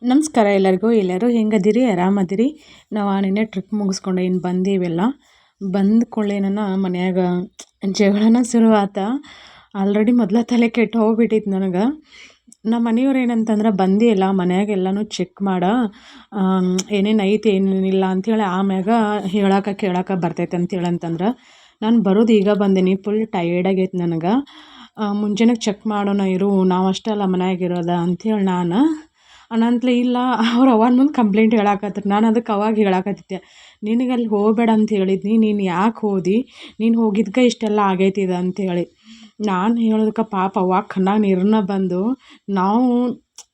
ನಮಸ್ಕಾರ ಎಲ್ಲರಿಗೂ. ಎಲ್ಲರೂ ಹೆಂಗದಿರಿ? ಆರಾಮದಿರಿ? ನಾವು ನಿನ್ನೆ ಟ್ರಿಪ್ ಮುಗಿಸ್ಕೊಂಡು ಏನು ಬಂದೀವೆಲ್ಲ. ಬಂದ ಕೂಡಲೇನ ಮನ್ಯಾಗ ಜಗಳನ ಶುರು ಆತ. ಆಲ್ರೆಡಿ ಮೊದಲ ತಲೆ ಕೆಟ್ಟು ಹೋಗ್ಬಿಟ್ಟಿತ್ತು ನನಗೆ. ನಮ್ಮ ಮನೆಯವ್ರು ಏನಂತಂದ್ರೆ, ಬಂದಿಲ್ಲ ಮನ್ಯಾಗ ಎಲ್ಲನೂ ಚೆಕ್ ಮಾಡ, ಏನೇನು ಐತಿ ಏನೇನಿಲ್ಲ ಅಂಥೇಳಿ ಆಮ್ಯಾಗ ಕೇಳಕ್ಕೆ ಬರ್ತೈತೆ ಅಂತೇಳಿ ಅಂತಂದ್ರೆ, ನಾನು ಬರೋದು ಈಗ ಬಂದೀನಿ. ಫುಲ್ ಟಯರ್ಡ್ ಆಗೈತೆ ನನಗೆ. ಮುಂಜಾನೆ ಚೆಕ್ ಮಾಡೋಣ ಇರು, ನಾವು ಅಷ್ಟೇ ಅಲ್ಲ ಮನ್ಯಾಗಿರೋದ ಅಂಥೇಳಿ ನಾನು ಅನಂತಲೇ ಇಲ್ಲ. ಅವ್ರು ಅವನ ಮುಂದೆ ಕಂಪ್ಲೇಂಟ್ ಹೇಳಾಕತ್ರು. ನಾನು ಅದಕ್ಕೆ ಅವಾಗ ಹೇಳಾಕತ್ತಿದ್ದೆ, ನಿನಗೆ ಅಲ್ಲಿ ಹೋಗಬೇಡ ಅಂತ ಹೇಳಿದ್ನಿ, ನೀನು ಯಾಕೆ ಹೋದಿ? ನೀನು ಹೋಗಿದ್ಕೆ ಇಷ್ಟೆಲ್ಲ ಆಗೈತಿದ ಅಂಥೇಳಿ. ನಾನು ಹೇಳೋದಕ್ಕೆ ಪಾಪ ಅವ್ವ ಕಣ್ಣಾಗ ನೀರನ್ನ ಬಂದು, ನಾವು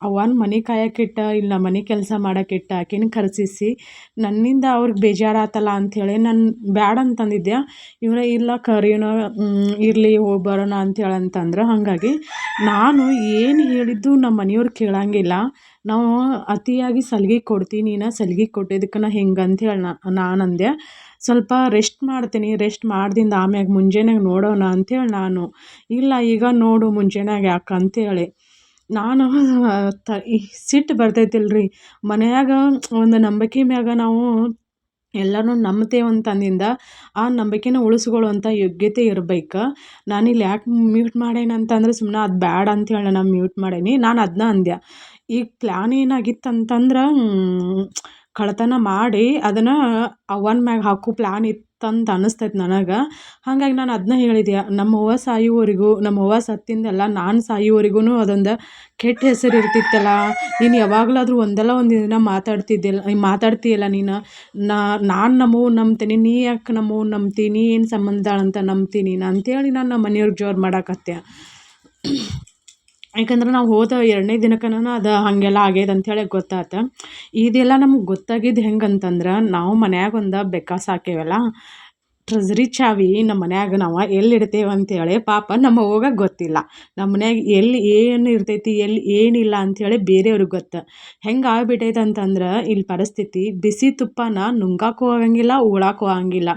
ಅವನ ಮನೆ ಕಾಯಕ್ಕಿಟ್ಟ, ಇಲ್ಲ ನಮ್ಮ ಮನೆ ಕೆಲಸ ಮಾಡೋಕ್ಕಿಟ್ಟ ಆಕಿನ ಕರೆಸಿಸಿ ನನ್ನಿಂದ ಅವ್ರಿಗೆ ಬೇಜಾರಾತಲ್ಲ ಅಂಥೇಳಿ ನಾನು ಬ್ಯಾಡ ಅಂತಂದಿದ್ದೆ. ಇವರೇ ಇಲ್ಲ ಕರೀಣ, ಇರಲಿ ಹೋಗಿ ಬರೋಣ ಅಂಥೇಳಿ ಅಂತಂದ್ರೆ, ಹಾಗಾಗಿ ನಾನು ಏನು ಹೇಳಿದ್ದು ನಮ್ಮ ಮನೆಯವ್ರು ಕೇಳಂಗಿಲ್ಲ. ನಾವು ಅತಿಯಾಗಿ ಸಲಿಗೆ ಕೊಡ್ತೀನಿ, ನೀನು ಸಲಿಗೆ ಕೊಟ್ಟಿದ್ದಕ್ಕೆ ಹಿಂಗೆ ಅಂಥೇಳಿ ನಾನು ಅಂದೆ. ಸ್ವಲ್ಪ ರೆಸ್ಟ್ ಮಾಡ್ತೀನಿ, ರೆಸ್ಟ್ ಮಾಡ್ದಿಂದ ಆಮ್ಯಾಗ ಮುಂಜಾನೆಗೆ ನೋಡೋಣ ಅಂಥೇಳಿ ನಾನು. ಇಲ್ಲ ಈಗ ನೋಡು ಮುಂಜಾನೆಗೆ ಯಾಕೆ ಅಂಥೇಳಿ ನಾನು ಸಿಟ್ಟು ಬರ್ತೈತಿಲ್ರಿ. ಮನ್ಯಾಗ ಒಂದು ನಂಬಿಕೆ ಮ್ಯಾಗ ನಾವು ಎಲ್ಲನೂ ನಂಬ್ತೇವೆ ಅಂತಂದಿಂದ ಆ ನಂಬಿಕೆನ ಉಳಿಸ್ಕೊಳ್ಳುವಂಥ ಯೋಗ್ಯತೆ ಇರ್ಬೇಕು. ನಾನಿಲ್ಲಿ ಯಾಕೆ ಮ್ಯೂಟ್ ಮಾಡೇನಂತಂದ್ರೆ, ಸುಮ್ಮನೆ ಅದು ಬ್ಯಾಡ ಅಂಥೇಳಿ ನಾನು ಮ್ಯೂಟ್ ಮಾಡೇನಿ. ನಾನು ಅದನ್ನ ಅಂದೆ. ಈಗ ಪ್ಲ್ಯಾನ್ ಏನಾಗಿತ್ತಂತಂದ್ರೆ, ಕಳ್ಳತನ ಮಾಡಿ ಅದನ್ನು ಅವನ ಮ್ಯಾಗ ಹಾಕೋ ಪ್ಲ್ಯಾನ್ ಇತ್ತಂತ ಅನ್ನಿಸ್ತೈತೆ ನನಗೆ. ಹಾಗಾಗಿ ನಾನು ಅದನ್ನ ಹೇಳಿದೆ, ನಮ್ಮವ್ವ ಸಾಯುವವರೆಗೂ, ನಮ್ಮವ್ವ ಸತ್ತಿಂದೆಲ್ಲ ನಾನು ಸಾಯುವವರೆಗೂ ಅದೊಂದು ಕೆಟ್ಟ ಹೆಸರು ಇರ್ತಿತ್ತಲ್ಲ. ನೀನು ಯಾವಾಗಲಾದರೂ ಒಂದಲ್ಲ ಒಂದು ದಿನ ಮಾತಾಡ್ತೀಯಲ್ಲ ನೀನು. ನಾನು ನಮ್ಮವ್ವನ್ನ ನಂಬ್ತೀನಿ, ನೀ ಯಾಕೆ ನಮ್ಮವ್ವನ್ನ ನಂಬ್ತಿ? ನೀ ಏನು ಸಂಬಂಧದಾಳಂತ ನಂಬ್ತೀನಿ ನಾನು ಅಂಥೇಳಿ ನಾನು ನಮ್ಮ ಮನೆಯವ್ರಿಗೆ ಜೋರು ಮಾಡಾಕತ್ತೆ. ಯಾಕಂದ್ರೆ ನಾವು ಹೋದ 2ನೇ ದಿನಕ್ಕನ ಅದು ಹಾಗೆಲ್ಲ ಆಗ್ಯದ ಅಂಥೇಳಿ ಗೊತ್ತಾಯ್ತು. ಇದೆಲ್ಲ ನಮ್ಗೆ ಗೊತ್ತಾಗಿದ್ದು ಹೆಂಗಂತಂದ್ರೆ, ನಾವು ಮನ್ಯಾಗ ಒಂದು ಬೆಕ್ಕ ಸಾಕೇವಲ್ಲ, ಟ್ರೆಜರಿ ಚಾವಿ ನಮ್ಮ ಮನ್ಯಾಗ ನಾವು ಎಲ್ಲಿ ಇಡ್ತೇವೆ ಅಂತೇಳಿ ಪಾಪ ನಮ್ಮ ಅವ್ವಗೆ ಗೊತ್ತಿಲ್ಲ. ನಮ್ಮ ಮನ್ಯಾಗ ಎಲ್ಲಿ ಏನು ಇರ್ತೈತಿ, ಎಲ್ಲಿ ಏನಿಲ್ಲ ಅಂಥೇಳಿ ಬೇರೆಯವ್ರಿಗೆ ಗೊತ್ತು. ಹೆಂಗೆ ಆಗ್ಬಿಟ್ಟೈತೆ ಅಂತಂದ್ರೆ ಇಲ್ಲಿ ಪರಿಸ್ಥಿತಿ, ಬಿಸಿ ತುಪ್ಪನ ನುಂಗಾಕೂ ಆಗಂಗಿಲ್ಲ, ಉಳಾಕೂ ಆಗಂಗಿಲ್ಲ.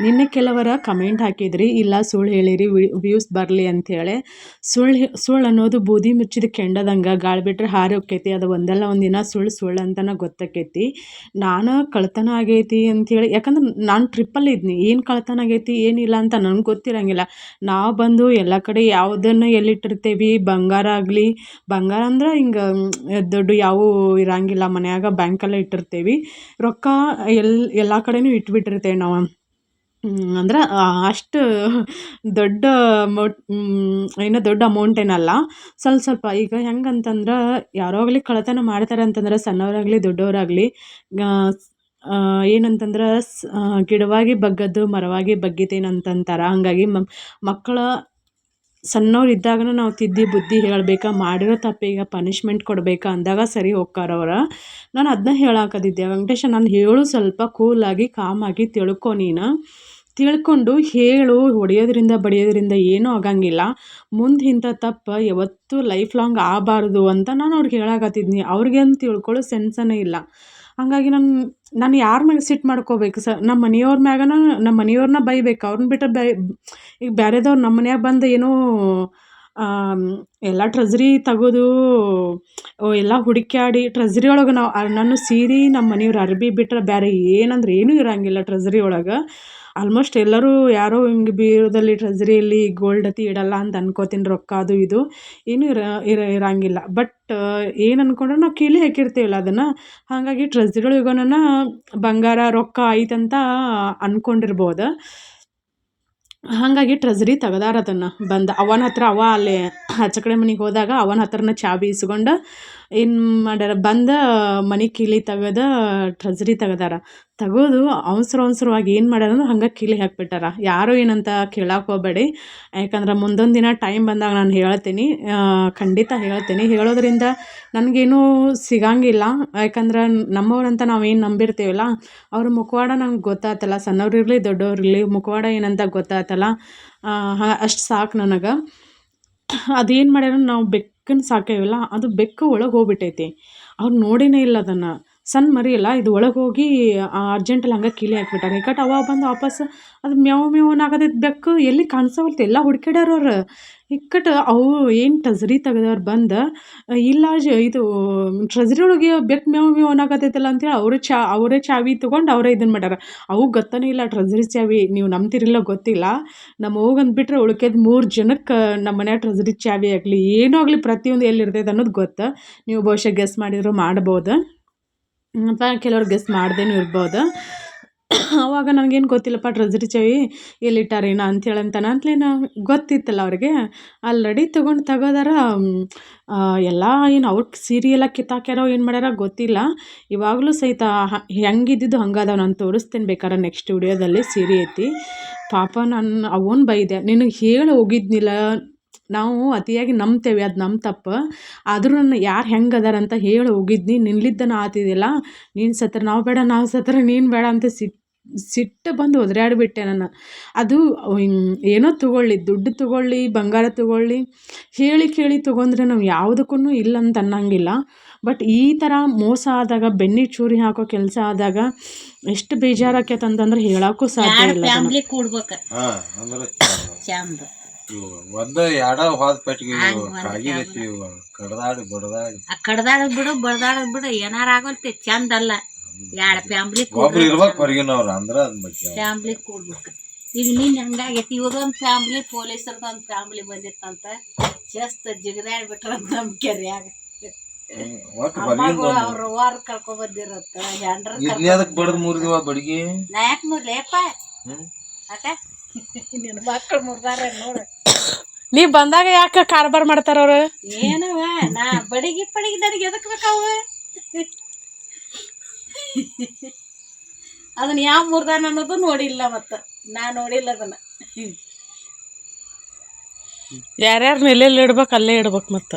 ನಿನ್ನೆ ಕೆಲವರ ಕಮೆಂಟ್ ಹಾಕಿದ್ರಿ, ಇಲ್ಲ ಸುಳ್ಳು ಹೇಳಿರಿ ವ್ಯೂಸ್ ಬರಲಿ ಅಂಥೇಳಿ. ಸುಳ್ಳು ಅನ್ನೋದು ಬೂದಿ ಮುಚ್ಚಿದ ಕೆಂಡದಂಗೆ, ಗಾಳಿ ಬಿಟ್ಟರೆ ಹಾರಿ ಹೋಕ್ಕೈತಿ. ಅದು ಒಂದಲ್ಲ ಒಂದಿನ ಸುಳ್ಳು ಅಂತನ ಗೊತ್ತಾಕೈತಿ. ನಾನು ಕಳ್ತನ ಆಗೈತಿ ಅಂಥೇಳಿ, ಯಾಕಂದ್ರೆ ನಾನು ಟ್ರಿಪ್ಪಲ್ಲಿ ಇದ್ನಿ, ಏನು ಕಳ್ತನ ಆಗೈತಿ ಏನಿಲ್ಲ ಅಂತ ನನಗೆ ಗೊತ್ತಿರಂಗಿಲ್ಲ. ನಾವು ಬಂದು ಎಲ್ಲ ಕಡೆ ಯಾವುದನ್ನು ಎಲ್ಲಿಟ್ಟಿರ್ತೀವಿ, ಬಂಗಾರ ಆಗಲಿ, ಬಂಗಾರ ಅಂದ್ರೆ ಹಿಂಗೆ ದೊಡ್ಡ ಯಾವೂ ಇರಂಗಿಲ್ಲ ಮನ್ಯಾಗ, ಬ್ಯಾಂಕಲ್ಲೇ ಇಟ್ಟಿರ್ತೀವಿ. ರೊಕ್ಕ ಎಲ್ಲ ಕಡೆನೂ ಇಟ್ಬಿಟ್ಟಿರ್ತೇವೆ ನಾವು. ಅಂದ್ರೆ ಅಷ್ಟು ದೊಡ್ಡ ದೊಡ್ಡ ಅಮೌಂಟ್ ಏನಲ್ಲ, ಸ್ವಲ್ಪ ಈಗ ಹೆಂಗಂತಂದ್ರೆ, ಯಾರೋ ಆಗಲಿ ಕಳ್ಳತನ ಮಾಡ್ತಾರೆ ಅಂತಂದ್ರೆ, ಸಣ್ಣವರಾಗಲಿ ದೊಡ್ಡವರಾಗಲಿ, ಏನಂತಂದ್ರೆ ಗಿಡವಾಗಿ ಬಗ್ಗದ್ದು ಮರವಾಗಿ ಬಗ್ಗಿತೇನಂತಂತಾರೆ. ಹಾಗಾಗಿ ಮಕ್ಕಳ ಸಣ್ಣವ್ರು ಇದ್ದಾಗನೂ ನಾವು ತಿದ್ದಿ ಬುದ್ಧಿ ಹೇಳಬೇಕಾ, ಮಾಡಿರೋ ತಪ್ಪಿಗೆ ಪನಿಷ್ಮೆಂಟ್ ಕೊಡಬೇಕಾ ಅಂದಾಗ ಸರಿ ಹೋಕ್ಕಾರವ್ರು. ನಾನು ಅದನ್ನ ಹೇಳಾಕತ್ತಿದ್ದೆ, ವೆಂಕಟೇಶ ನಾನು ಹೇಳು ಸ್ವಲ್ಪ ಕೂಲಾಗಿ ಕಾಮಾಗಿ ತಿಳ್ಕೊ. ನೀನು ತಿಳ್ಕೊಂಡು ಹೇಳು, ಹೊಡೆಯೋದ್ರಿಂದ ಬಡಿಯೋದ್ರಿಂದ ಏನೂ ಆಗಂಗಿಲ್ಲ. ಮುಂದೆ ಇಂಥ ತಪ್ಪು ಯಾವತ್ತೂ ಲೈಫ್ ಲಾಂಗ್ ಆಗಬಾರ್ದು ಅಂತ ನಾನು ಅವ್ರಿಗೆ ಹೇಳಾಕತ್ತಿದ್ನಿ. ಅವ್ರಿಗೇನು ತಿಳ್ಕೊಳ್ಳೋ ಸೆನ್ಸನೇ ಇಲ್ಲ. ಹಾಗಾಗಿ ನಾನು ಯಾರ ಮ್ಯಾಗ ಸಿಟ್ಟು ಮಾಡ್ಕೋಬೇಕು? ನಮ್ಮ ಮನೆಯವ್ರ ಮ್ಯಾಗನ, ನಮ್ಮ ಮನೆಯವ್ರನ್ನ ಬೈಬೇಕು. ಅವ್ರನ್ನ ಬಿಟ್ಟರೆ ಈಗ ಬೇರೆದವ್ರು ನಮ್ಮ ಮನ್ಯಾಗ ಬಂದು ಏನೋ ಎಲ್ಲ ಟ್ರೆಜರಿ ತೆಗೆದು ಎಲ್ಲ ಹುಡುಕ್ಯಾಡಿ, ಟ್ರೆಜರಿ ಒಳಗೆ ನಾನು ಸೀರೆ, ನಮ್ಮ ಮನೆಯವ್ರ ಅರ್ಬಿ ಬಿಟ್ಟರೆ ಬೇರೆ ಏನಂದ್ರೆ ಏನೂ ಇರೋಂಗಿಲ್ಲ ಟ್ರೆಜರಿ ಒಳಗೆ. ಆಲ್ಮೋಸ್ಟ್ ಎಲ್ಲರೂ ಯಾರೋ ಹಿಂಗೆ ಬೀರದಲ್ಲಿ ಟ್ರೆಜರಿಯಲ್ಲಿ ಗೋಲ್ಡ್ ಅತಿ ಇಡಲ್ಲ ಅಂತ ಅನ್ಕೋತೀನಿ. ರೊಕ್ಕ ಅದು ಇದು ಏನೂ ಇರೋಂಗಿಲ್ಲ. ಬಟ್ ಏನು ಅಂದ್ಕೊಂಡ್ರೆ ನಾವು ಕೀಲಿ ಹಾಕಿರ್ತೀವಲ್ಲ ಅದನ್ನು, ಹಾಗಾಗಿ ಟ್ರೆಜರಿ ಒಳಗನ ಬಂಗಾರ ರೊಕ್ಕ ಐತಂತ ಅಂದ್ಕೊಂಡಿರ್ಬೋದು. ಹಾಗಾಗಿ ಟ್ರೆಜರಿ ತೆಗ್ದಾರ ಅದನ್ನು ಬಂದು ಅವನ ಹತ್ರ. ಅಲ್ಲಿ ಆಚೆ ಕಡೆ ಮನೆಗೆ ಹೋದಾಗ ಅವನ ಹತ್ರನ ಚಾವಿ ಇಸ್ಕೊಂಡು ಏನು ಮಾಡ್ಯಾರ, ಬಂದು ಮನೆ ಕೀಲಿ ತೆಗೆದು ಟ್ರೆಜರಿ ತೆಗ್ದಾರ. ತೆಗೆದು ಅವಸರವಾಗಿ ಏನು ಮಾಡ್ಯಾರ ಅಂದ್ರೆ ಹಂಗೆ ಕೀಲಿ ಹಾಕ್ಬಿಟ್ಟಾರ. ಯಾರೂ ಏನಂತ ಕೇಳಕ್ಕೆ ಹೋಗಬೇಡಿ, ಯಾಕಂದ್ರೆ ಮುಂದೊಂದು ದಿನ ಟೈಮ್ ಬಂದಾಗ ನಾನು ಹೇಳ್ತೀನಿ, ಖಂಡಿತ ಹೇಳ್ತೀನಿ. ಹೇಳೋದ್ರಿಂದ ನನಗೇನೂ ಸಿಗಂಗಿಲ್ಲ, ಯಾಕಂದ್ರೆ ನಮ್ಮವ್ರಂತ ನಾವೇನು ನಂಬಿರ್ತೀವಲ್ಲ ಅವ್ರ ಮುಖವಾಡ ನಂಗೆ ಗೊತ್ತಾತಲ್ಲ. ಸಣ್ಣವ್ರಿರಲಿ ದೊಡ್ಡವ್ರಿರಲಿ ಮುಖವಾಡ ಏನಂತ ಗೊತ್ತಾತಲ್ಲ, ಅಷ್ಟು ಸಾಕು ನನಗೆ. ಅದೇನು ಮಾಡ್ಯಾರ, ನಾವು ಬೆಕ್ಕನ್ನು ಸಾಕೇವಲ್ಲ, ಅದು ಬೆಕ್ಕು ಒಳಗೆ ಹೋಗ್ಬಿಟ್ಟೈತಿ. ಅವ್ರು ನೋಡಿನೇ ಇಲ್ಲ ಅದನ್ನು. ಸಣ್ಣ ಮರಿ ಅಲ್ಲ ಇದು ಒಳಗೆ ಹೋಗಿ ಅರ್ಜೆಂಟಲ್ಲಿ ಹಂಗೆ ಕೀಲಿ ಹಾಕ್ಬಿಟ್ಟಾರೆ ಇಕ್ಕಟ್ಟು ಅವಾಗ ಬಂದು ವಾಪಸ್ ಅದು ಮ್ಯಾವ್ ಮ್ಯಾವ್ ಅನ್ನಕತ್ತೈತೆ ಬೆಕ್ಕು ಎಲ್ಲಿ ಕಾಣಿಸವಲ್ತು ಎಲ್ಲ ಹುಡ್ಕ್ಯಾಡ್ಯಾರ ಅವ್ರು ಇಕ್ಕಟ್ಟು ಅವು ಏನು ಟಸ್ರಿ ತೆಗ್ದವ್ರು ಬಂದು ಇಲ್ಲ ಇದು ಟ್ರೆಸ್ರಿ ಒಳಗೆ ಬೆಕ್ಕು ಮ್ಯಾವ್ ಮ್ಯಾವ್ ಅನ್ನಕತ್ತೈತಲ್ಲ ಅಂತೇಳಿ ಅವರೇ ಚಾವಿ ತೊಗೊಂಡು ಅವರೇ ಇದನ್ನು ಮಾಡ್ಯಾರ ಅವು ಗೊತ್ತಾನೇ ಇಲ್ಲ ಟ್ರೆಸ್ರಿ ಚಾವಿ ನೀವು ನಂಬ್ತಿರಿಲ್ಲ ಗೊತ್ತಿಲ್ಲ ನಮ್ಮ ಹೋಗಂದು ಬಿಟ್ಟರೆ ಉಳ್ಕೆದು 3 ಜನಕ್ಕೆ ನಮ್ಮ ಮನ್ಯಾಗ ಟ್ರೆಸ್ರಿ ಚಾವಿ ಆಗಲಿ ಏನೂ ಆಗಲಿ ಪ್ರತಿಯೊಂದು ಎಲ್ಲಿರ್ತೈತೆ ಅನ್ನೋದು ಗೊತ್ತು ನೀವು ಬಹುಶಃ ಗೆಸ್ ಮಾಡಿದ್ರು ಮಾಡ್ಬೋದು ಅಥವಾ ಕೆಲವ್ರು ಗೆಸ್ ಮಾಡ್ದೇನೂ ಇರ್ಬೋದು ಆವಾಗ ನನಗೇನು ಗೊತ್ತಿಲ್ಲಪ್ಪ ಟ್ರೆಸ್ರಿ ಚಾವಿ ಎಲ್ಲಿಟ್ಟಾರೇನೋ ಅಂಥೇಳಿ ಅಂತಲೇ ಗೊತ್ತಿತ್ತಲ್ಲ ಅವ್ರಿಗೆ ಆಲ್ರೆಡಿ ತಗೋದಾರ ಎಲ್ಲ ಏನು ಅವ್ರ ಸೀರೆ ಎಲ್ಲ ಕಿತ್ತಾಕ್ಯಾರೋ ಏನು ಮಾಡ್ಯಾರೋ ಗೊತ್ತಿಲ್ಲ ಇವಾಗಲೂ ಸಹಿತ ಹೆಂಗಿದ್ದಿದ್ದು ಹಂಗದಾವ ನಾನು ತೋರಿಸ್ತೇನೆ ಬೇಕಾದ್ರೆ ನೆಕ್ಸ್ಟ್ ವಿಡಿಯೋದಲ್ಲಿ ಸೀರೆ ಐತಿ ಪಾಪ ನಾನು ಅವನು ಬೈದೆ ನಿನಗೆ ಹೇಳಿ ಹೋಗಿದ್ನಿಲ್ಲ ನಾವು ಅತಿಯಾಗಿ ನಂಬ್ತೇವೆ ಅದು ನಮ್ಮ ತಪ್ಪು ಆದರೂ ನನ್ನ ಯಾರು ಹೆಂಗೆ ಅದಾರಂತ ಹೇಳಿ ಹೋಗಿದ್ನಿ ನಿನ್ಲಿದ್ದನ ಆತಿದ್ದಿಲ್ಲ ನೀನು ಸತ್ರ ನಾವು ಬೇಡ ನಾವು ಸತ್ರ ನೀನು ಬೇಡ ಅಂತ ಸಿಟ್ಟು ಬಂದು ಒದರಾಡಿಬಿಟ್ಟೆ ನಾನು ಅದು ಏನೋ ತೊಗೊಳ್ಳಿ ದುಡ್ಡು ತೊಗೊಳ್ಳಿ ಬಂಗಾರ ತೊಗೊಳ್ಳಿ ಹೇಳಿ ಕೇಳಿ ತೊಗೊಂಡ್ರೆ ನಾವು ಯಾವುದಕ್ಕೂ ಇಲ್ಲ ಅಂತ ಅನ್ನಂಗಿಲ್ಲ ಬಟ್ ಈ ಥರ ಮೋಸ ಆದಾಗ ಬೆನ್ನಿ ಚೂರಿ ಹಾಕೋ ಕೆಲಸ ಆದಾಗ ಎಷ್ಟು ಬೇಜಾರಾಕೈತೆ ಅಂತಂದ್ರೆ ಹೇಳೋಕ್ಕೂ ಸಾಧ್ಯ ಇಲ್ಲ ಒಂದು ಎರಡ ಹೋದ ಪೆಟ್ಟಿಗೆ ಕಡ್ದಾಡಿ ಬಿಡು ಬಡ್ದಾಡದ್ ಬಿಡು ಏನಾರ ಆಗೋಲ್ತಿ ಚಂದ ಅಲ್ಲ ಎರಡು ಫ್ಯಾಮ್ಲಿ ಒಬ್ರು ಇರ್ಬೇಕು ಹೊರಗಿನವ್ರು ಅಂದ್ರ ಫ್ಯಾಮ್ಲಿ ಕೂಡ್ಬೇಕು ಈಗ ನೀನ್ ಹಂಗಾಗೈತಿ ಇವ್ರದೊಂದು ಫ್ಯಾಮ್ಲಿ ಪೊಲೀಸರದೊಂದು ಫ್ಯಾಮ್ಲಿ ಬಂದಿತ್ತಂತ ಜಸ್ಟ್ ಜಿಗದಾಡ್ಬಿಟ್ರಂತ ನಮ್ ಕೆರ್ಯಾಗ ಅವ್ರ ವಾರ ಕರ್ಕೊಂಡ್ ಬಂದಿರತ್ತ ಹೆಂಡ್ರ ಬಡದ್ ಮುರಿದಿವ ಬಡ್ಗಿ ನಾ ಯಾಕೆ ಮುರ್ಲೇಪ್ಪ ಅಕ್ಕ ನಿನ್ನ ಮಕ್ಕಳು ಮುರ್ದಾರ ನೋಡ ನೀ ಬಂದಾಗ ಯಾಕೆ ಕಾರ್ಬಾರ್ ಮಾಡ್ತಾರ ಅವ್ರು ಏನವ ನಾ ಬಡಿಗೆ ನನಗೆ ಎದಕ್ ಬೇಕಾವ ಅದನ್ನ ಯಾವ ಮುರ್ದಾನ ಅನ್ನೋದು ನೋಡಿಲ್ಲ ಮತ್ತ ನಾ ನೋಡಿಲ್ಲ ಅದನ್ನ ಯಾರ್ಯಾರು ಎಲ್ಲೆಲ್ಲಿ ಇಡ್ಬೇಕು ಅಲ್ಲೇ ಇಡ್ಬೇಕು ಮತ್ತ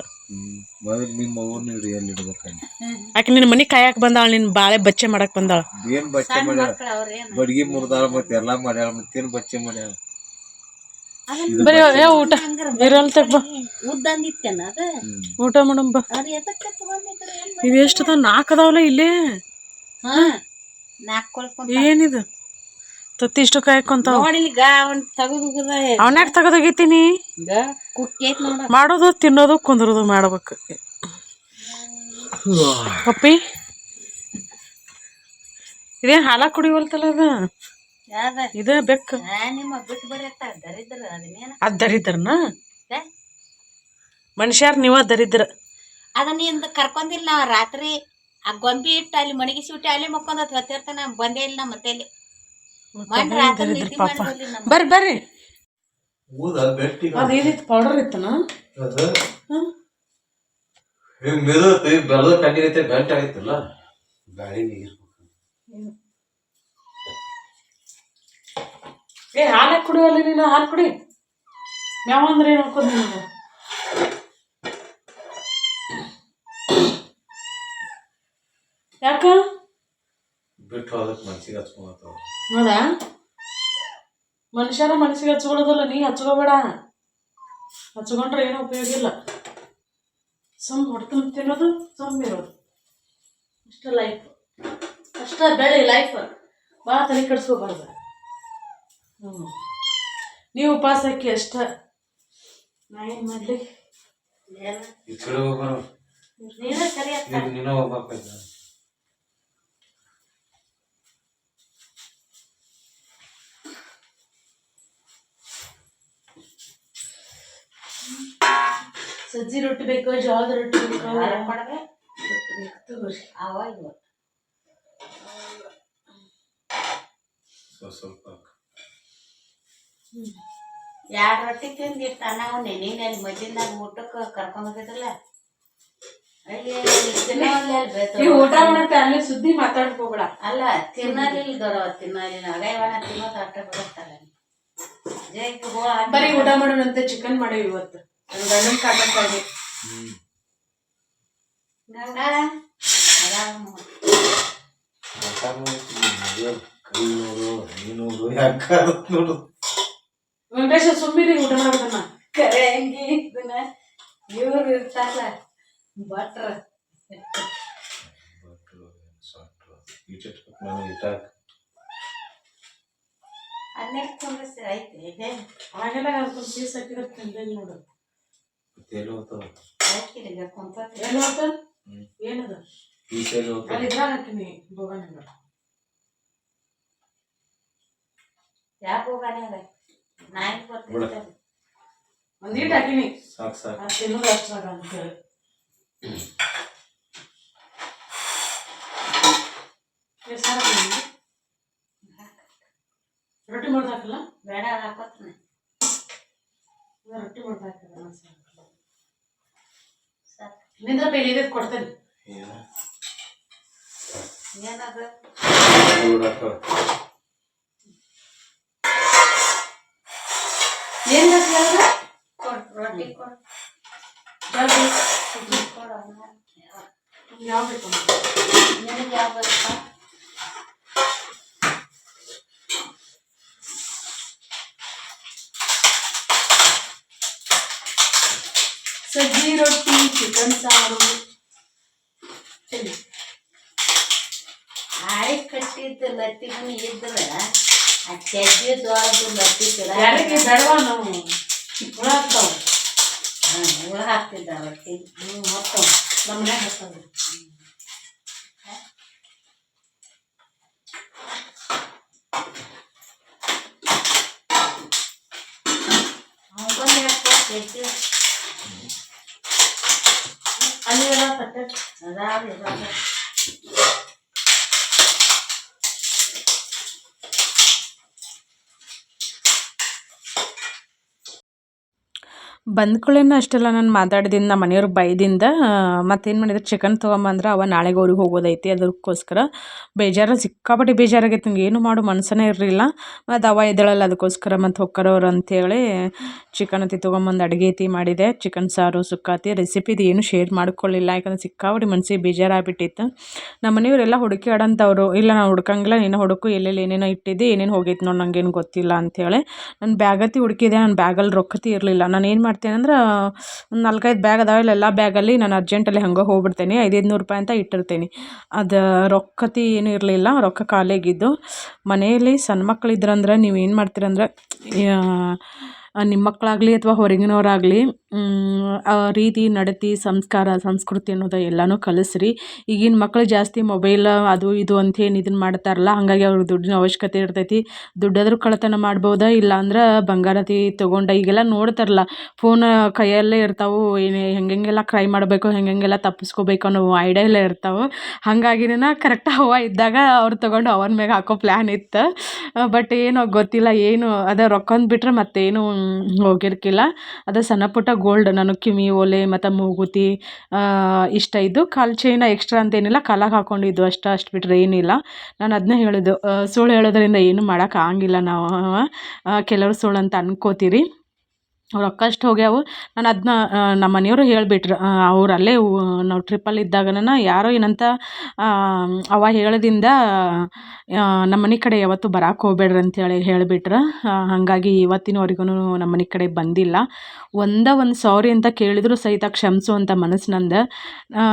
ಆಕೆ ನಿನ್ನ ಮನಿ ಕಾಯಕ್ ಬಂದಾಳ ನಿನ್ ಬಾಳೆ ಬಚ್ಚೆ ಮಾಡಕ್ ಬಂದಾಳ ಏನ್ ಬಚ್ಚೆ ಮಾಡ್ಯಾಳ ಬಡ್ಗಿ ಮುರ್ದಾಳ ಮತ್ತೆ ಎಲ್ಲಾ ಮಾಡ್ಯಾಳ ಮತ್ತೇನ್ ಬಚ್ಚೆ ಮಾಡ್ಯಾಳ ಬರೀ ಊಟ ಇರಲ್ ತಗ ಉದ್ದಂದಿತ್ತೇನ ಅದ ಊಟ ಮಾಡಂಬ ಇವೆಷ್ಟು 4 ಅದಾವಲ್ಲ ಇಲ್ಲೇ ಏನಿದು ತತ್ತಿ ಇಷ್ಟು ಕಾಯ್ಕೊಂತಾವ ಅವನ್ಯಾಕ ತೆಗದೋಗಿತೀನಿ ಮಾಡೋದು ತಿನ್ನೋದು ಕುಂದ್ರದು ಮಾಡ್ಬೇಕು ಪಪ್ಪಿ ಇದೇನ್ ಹಾಲ ಕುಡಿವಲ್ತಲ್ಲ ಅದ ಇದ ಬೆಕ್ಕ ಅದ್ ದರಿದ್ರನ ಮನುಷ್ಯಾರ ನೀವ ದರಿದ್ರ ಅದನ್ನ ಕರ್ಕೊಂಡಿಲ್ಲ ನಾವ್ ರಾತ್ರಿ ಆ ಗೊಂಬಿ ಇಟ್ಟು ಅಲ್ಲಿ ಮಣಗಿಸಿ ಬಿಟ್ಟು ಅಲ್ಲಿ ಮಕ್ಕೊಂದ್ ಹೊತ್ತಿರ್ತಾನ ಬಂದೇ ಇಲ್ಲ ಮತ್ತೆ ಅಲ್ಲಿ ಬರ್ರಿ ಬರ್ರಿ ಅದೇನಿತ್ತು ಪೌಡರ್ ಇತ್ತನ ಬೆಳದ ಕಣ್ಣಿ ಐತೆ ಗಂಟೆ ಆಗೈತಲ್ಲ ಗಾಳಿ ನೀರು ಹಾಲು ಕುಡಿಯಲ್ಲ ನೀನು ಹಾಲು ಕುಡಿ ಯಾವ ಅಂದ್ರೆ ಏನು ಹಾಕೋದು ನೀನು ಯಾಕ ಬಿಟ್ಟು ಹೋದಕ್ಕೆ ಮನ್ಸಿಗೆ ಹಚ್ಕೊಂಡ್ ಹೌದಾ ಮನುಷ್ಯರ ಮನಸ್ಸಿಗೆ ಹಚ್ಕೊಳ್ಳೋದಲ್ಲ ನೀ ಹಚ್ಕೋಬೇಡ ಹಚ್ಕೊಂಡ್ರೆ ಏನೂ ಉಪಯೋಗ ಇಲ್ಲ ಸುಮ್ಮ ಹೊಡ್ಕೊಂಡು ತಿನ್ನೋದು ಸುಮ್ಮ ಇರೋದು ಅಷ್ಟ ಲೈಫ್ ಅಷ್ಟ ಬೆಳೆ ಲೈಫ್ ಭಾಳ ತಲೆ ಕೆಡಿಸ್ಕೋಬಾರ್ದು ನೀವು ಉಪವಾಸ ಹಾಕಿ ಅಷ್ಟ ನಾ ಏನು ಮಾಡಲಿ ಈ ಕಡೆ ಹೋಗೋರು ನೀನೇ ಸರಿ ನೀನು ಹೋಗ್ಬೇಕು ಸಜ್ಜಿ ರೊಟ್ಟಿ ಬೇಕು ಜೋಳದ ರೊಟ್ಟಿ ಬೇಕು ತಗೋರಿ ಸ್ವಲ್ಪ 2 ರೊಟ್ಟಿ ತಿಂದಿರ್ತಾನ ನಾವು ನೆನೆಯಲ್ಲಿ ಮದ್ದಿನಾಗ ಊಟಕ್ಕೆ ಕರ್ಕೊಂಡ್ ಹೋಗಿದ್ರಲ್ಲ ಊಟ ಮಾಡಕ್ಕೆ ಅಲ್ಲಿ ಸುದ್ದಿ ಮಾತಾಡ್ಕೋಬೇಡ ಅಲ್ಲ ತಿನ್ನಲಿಲ್ಲ ದೊಡ್ಡವ ತಿನ್ನಲಿಲ್ಲ ಅಗೈವನ ತಿನ್ನೋದು ಅಟ್ಟ ಬಿಡುತ್ತಾರೆ ಬರೀ ಊಟ ಮಾಡೋಣಂತೆ ಚಿಕನ್ ಮಾಡೇವಿ ಇವತ್ತು ನನ್ನ ಗಂಡನ ಕಾಟಕ್ಕಾಗಿ ವೆಂಕಟೇಶ ಸುಮ್ಮಿರಿ ಊಟ ಮಾಡೋದನ್ನ ಕರೆ ಹಂಗಿ ಇದನ್ನ ಇವ್ರು ಇರ್ತಾರಲ್ಲ ಭಟ್ರ ಅಲ್ಲೇ ಕುಂದ್ರಿಸಿ ಐತಿ ಆಗೆಲ್ಲ ಸ್ವಲ್ಪ ಪೀಸ್ ಹಾಕಿದ್ರೆ ತಿಂದೇನು ನೋಡು ಹಾಕಿರಿ ಕುಂತತಿ ಏನು ಹೋಗ್ತ ಏನದ ಅಲ್ಲಿ ಇದ್ರಾಗ ಹಾಕಿನಿ ಬೋಗಣ್ಣ ಯಾಕೆ ಹೋಗಾನೆ ನಾಯಿ ಬರ್ತಿರ್ತಾರೆ ಒಂದೀಟ್ ಹಾಕಿನಿ ಸಾಕು ಸಾಕು ತಿನ್ನೋದು ಅಷ್ಟಾಗ ಅಂತೇಳಿ ರೊಟ್ಟಿ ಮಾಡ್ದು ಹಾಕಲ್ಲ ಬೇಡ ಹಾಕೋತೀನಿ ರೊಟ್ಟಿ ಮಾಡ್ದು ಹಾಕಿಲ್ಲ ಸಾಕು ನಿಂದ್ರ ಬೇಗ ಕೊಡ್ತೇನೆ ಏನದು ಏನ್ ಬೇಕು ಕೊಡು ರೊಟ್ಟಿ ಕೊಡು ಕೊಡು ಯಾವ ಬೇಕು ನಿನಗೆ ಯಾವ ಬೇಕಾ ಸಜ್ಜಿ ರೊಟ್ಟಿ ಚಿಕನ್ ಸಾರು ಆಳಿ ಕಟ್ಟಿದ್ದು ಲತ್ತಿ ಮನಿ ಇದ್ರೆ ಆ ಚಜ್ಜಿ ಜೋಳದ್ದು ಲತ್ತಿ ಯಾರಿಗೆ ಬೇಡವಾ ನಾವು ಹುಳ ಹಾಕ್ತಾವ ಹುಳ ಹಾಕ್ತಿದ್ದ ರೊಟ್ಟಿ ಹಾಕ್ತಾವ ನಮ್ಮ ಮನ್ಯಾಗ ಹಾಕ್ತಾವ ಅವನಿಗೆ ಹಾಕೋ ಚಜ್ಜಿ ಅಲ್ಲಿ ಎಲ್ಲ ತಟ್ಟೆ ಅದಾವ ಇವಾಗ ಬಂದ್ಕೊಳ್ಳೇನು ಅಷ್ಟೆಲ್ಲ ನಾನು ಮಾತಾಡಿದಿಂದ ನಮ್ಮ ಮನೆಯವ್ರಿಗೆ ಬೈದಿಂದ ಮತ್ತೇನು ಮಾಡಿದ್ರೆ ಚಿಕನ್ ತೊಗೊಂಬಂದ್ರೆ ಅವ ನಾಳೆಗೆ ಊರಿಗೆ ಹೋಗೋದೈತಿ ಅದಕ್ಕೋಸ್ಕರ ಸಿಕ್ಕಾಪಟ್ಟೆ ಬೇಜಾರಾಗೈತೆ ನಂಗೆ ಏನು ಮಾಡೋ ಮನಸ್ಸೇ ಇರಲಿಲ್ಲ ಮತ್ತು ಅವ ಇದ್ದಳಲ್ಲ ಅದಕ್ಕೋಸ್ಕರ ಮತ್ತು ಹೊಕ್ಕರವ್ರು ಅಂತೇಳಿ ಚಿಕನ್ ಅತಿ ತೊಗೊಂಬಂದು ಅಡುಗೆ ಐತಿ ಮಾಡಿದೆ ಚಿಕನ್ ಸಾರು ಸುಕ್ಕಾತಿ ರೆಸಿಪಿದು ಏನು ಶೇರ್ ಮಾಡ್ಕೊಳ್ಳಿಲ್ಲ ಯಾಕಂದ್ರೆ ಸಿಕ್ಕಾಪಟ್ಟೆ ಮನಸ್ಸಿಗೆ ಬೇಜಾರಾಗ್ಬಿಟ್ಟಿತ್ತು ನಮ್ಮ ಮನೆಯವರೆಲ್ಲ ಹುಡುಕಿ ಆಡಂತವ್ರು ಇಲ್ಲ ನಾನು ಹುಡ್ಕಂಗಿಲ್ಲ ನೀನು ಹುಡುಕು ಎಲ್ಲೆಲ್ಲಿ ಏನೇನೋ ಇಟ್ಟಿದ್ದೆ ಏನೇನು ಹೋಗೈತೆ ನೋಡಿ ನಂಗೇನು ಗೊತ್ತಿಲ್ಲ ಅಂಥೇಳಿ ನಾನು ಬ್ಯಾಗತ್ತಿ ಹುಡುಕಿದೆ ನನ್ನ ಬ್ಯಾಗಲ್ಲಿ ರೊಕ್ಕತಿ ಇರಲಿಲ್ಲ ನಾನು ಏನು ಮಾಡ್ತೇನೆ ಅಂದ್ರೆ ಒಂದು 4-5 ಬ್ಯಾಗ್ ಅದಾವೆ ಎಲ್ಲ ಬ್ಯಾಗಲ್ಲಿ ನಾನು ಅರ್ಜೆಂಟಲ್ಲಿ ಹಂಗೆ ಹೋಗ್ಬಿಡ್ತೇನೆ 500-500 ರೂಪಾಯಿ ಅಂತ ಇಟ್ಟಿರ್ತೀನಿ ಅದು ರೊಕ್ಕತಿ ಏನೂ ಇರಲಿಲ್ಲ ರೊಕ್ಕ ಖಾಲಿಯಾಗಿದ್ದು ಮನೆಯಲ್ಲಿ ಸಣ್ಣ ಮಕ್ಳು ಇದ್ರಂದ್ರೆ ನೀವು ಏನು ಮಾಡ್ತೀರಂದ್ರೆ ನಿಮ್ಮ ಮಕ್ಕಳಾಗಲಿ ಅಥವಾ ಹೊರಗಿನವರಾಗಲಿ ರೀತಿ ನಡತೆ ಸಂಸ್ಕೃತಿ ಅನ್ನೋದು ಎಲ್ಲನೂ ಕಲಿಸ್ರಿ ಈಗಿನ ಮಕ್ಕಳು ಜಾಸ್ತಿ ಮೊಬೈಲ್ ಅದು ಇದು ಅಂತೇನು ಇದನ್ನು ಮಾಡ್ತಾರಲ್ಲ ಹಾಗಾಗಿ ಅವ್ರಿಗೆ ದುಡ್ಡಿನ ಅವಶ್ಯಕತೆ ಇರ್ತೈತಿ ದುಡ್ಡಾದ್ರೂ ಕಳ್ಳತನ ಮಾಡ್ಬೋದಾ ಇಲ್ಲ ಅಂದ್ರೆ ಬಂಗಾರತಿ ತೊಗೊಂಡು ಈಗೆಲ್ಲ ನೋಡ್ತಾರಲ್ಲ ಫೋನ್ ಕೈಯಲ್ಲೇ ಇರ್ತಾವೆ ಹೆಂಗೆಲ್ಲ ಕ್ರೈ ಮಾಡಬೇಕು ಹೆಂಗೆಲ್ಲ ತಪ್ಪಿಸ್ಕೋಬೇಕು ಅನ್ನೋ ಐಡಿಯಾ ಎಲ್ಲ ಇರ್ತಾವೆ ಹಾಗಾಗಿನ ಕರೆಕ್ಟ್ ಹವ ಇದ್ದಾಗ ಅವ್ರು ತೊಗೊಂಡು ಅವನ ಮ್ಯಾಗ ಹಾಕೋ ಪ್ಲ್ಯಾನ್ ಇತ್ತು ಬಟ್ ಏನೋ ಗೊತ್ತಿಲ್ಲ ಏನು ಅದೇ ರೊಕ್ಕಂದು ಬಿಟ್ಟರೆ ಮತ್ತೇನು ಹೋಗಿರ್ಕಿಲ್ಲ ಅದು ಸಣ್ಣ ಪುಟ್ಟ ಗೋಲ್ಡ್ ನಾನು ಕಿವಿ ಓಲೆ ಮತ್ತು ಮೂಗುತಿ ಇಷ್ಟ ಇದ್ದು ಕಾಲು ಚೈನ ಎಕ್ಸ್ಟ್ರಾ ಅಂತೇನಿಲ್ಲ ಕಾಲಾಗೆ ಹಾಕ್ಕೊಂಡಿದ್ದು ಅಷ್ಟು ಬಿಟ್ಟರೆ ಏನಿಲ್ಲ ನಾನು ಅದನ್ನೇ ಹೇಳಿದ್ದು ಸುಳ್ಳು ಹೇಳೋದ್ರಿಂದ ಏನೂ ಮಾಡೋಕ್ಕಾಗಿಲ್ಲ ನಾವು ಕೆಲವರು ಸುಳ್ಳು ಅಂತ ಅನ್ಕೋತೀರಿ ರೊಕ್ಕ ಅಷ್ಟು ಹೋಗ್ಯಾವು ನಾನು ಅದನ್ನ ನಮ್ಮ ಮನೆಯವರು ಹೇಳಿಬಿಟ್ರು ಅವ್ರು ಅಲ್ಲೇ ನಾವು ಟ್ರಿಪ್ಪಲ್ಲಿ ಇದ್ದಾಗನ ಯಾರೋ ಏನಂತ ಅವ ಹೇಳೋದ್ರಿಂದ ನಮ್ಮ ಮನೆ ಕಡೆ ಯಾವತ್ತೂ ಬರಕ್ಕೆ ಹೋಗ್ಬೇಡ್ರಿ ಅಂತೇಳಿ ಹೇಳಿಬಿಟ್ರು ಹಾಗಾಗಿ ಇವತ್ತಿನವರೆಗೂ ನಮ್ಮ ಮನೆ ಕಡೆ ಬಂದಿಲ್ಲ ಒಂದು ಸಾರಿ ಅಂತ ಕೇಳಿದ್ರು ಸಹಿತ ಕ್ಷಮಿಸು ಅಂತ ಮನಸ್ಸು ನಂದು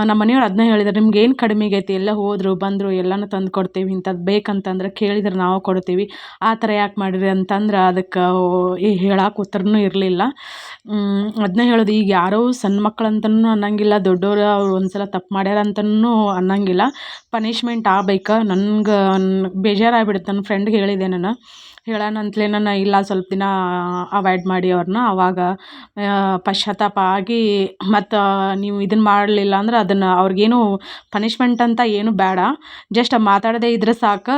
ನಮ್ಮ ಮನೆಯವ್ರು ಅದನ್ನ ಹೇಳಿದ್ರು ನಿಮ್ಗೆ ಏನು ಕಡಿಮೆ ಆಗೈತಿ ಎಲ್ಲ ಹೋದರು ಬಂದರು ಎಲ್ಲನೂ ತಂದು ಕೊಡ್ತೀವಿ ಇಂಥದ್ದು ಬೇಕಂತಂದ್ರೆ ಕೇಳಿದ್ರೆ ನಾವು ಕೊಡ್ತೀವಿ ಆ ಥರ ಯಾಕೆ ಮಾಡಿರಿ ಅಂತಂದ್ರೆ ಅದಕ್ಕೆ ಹೇಳಕ್ಕೆ ಉತ್ತರನೂ ಇರಲಿಲ್ಲ ಅದನ್ನ ಹೇಳೋದು ಈಗ ಯಾರೋ ಸಣ್ಣ ಮಕ್ಕಳಂತನೂ ಅನ್ನಂಗಿಲ್ಲ ದೊಡ್ಡವರು ಅವ್ರು ಒಂದು ಸಲ ತಪ್ಪು ಮಾಡ್ಯಾರ ಅಂತನೂ ಅನ್ನಂಗಿಲ್ಲ ಪನಿಷ್ಮೆಂಟ್ ಆಗ್ಬೇಕು ನನಗೆ ಬೇಜಾರಾಗ್ಬಿಡುತ್ತೆ ನನ್ನ ಫ್ರೆಂಡ್ಗೆ ಹೇಳಿದೆ ನಾನು ಹೇಳೋಣಂತಲೇ ನಾನು ಇಲ್ಲ ಸ್ವಲ್ಪ ದಿನ ಅವಾಯ್ಡ್ ಮಾಡಿ ಅವ್ರನ್ನ ಆವಾಗ ಪಶ್ಚಾತ್ತಾಪ ಆಗಿ ಮತ್ತು ನೀವು ಇದನ್ನು ಮಾಡಲಿಲ್ಲ ಅಂದ್ರೆ ಅದನ್ನು ಅವ್ರಿಗೇನು ಪನಿಷ್ಮೆಂಟ್ ಅಂತ ಏನು ಬೇಡ ಜಸ್ಟ್ ಮಾತಾಡದೇ ಇದ್ರೆ ಸಾಕು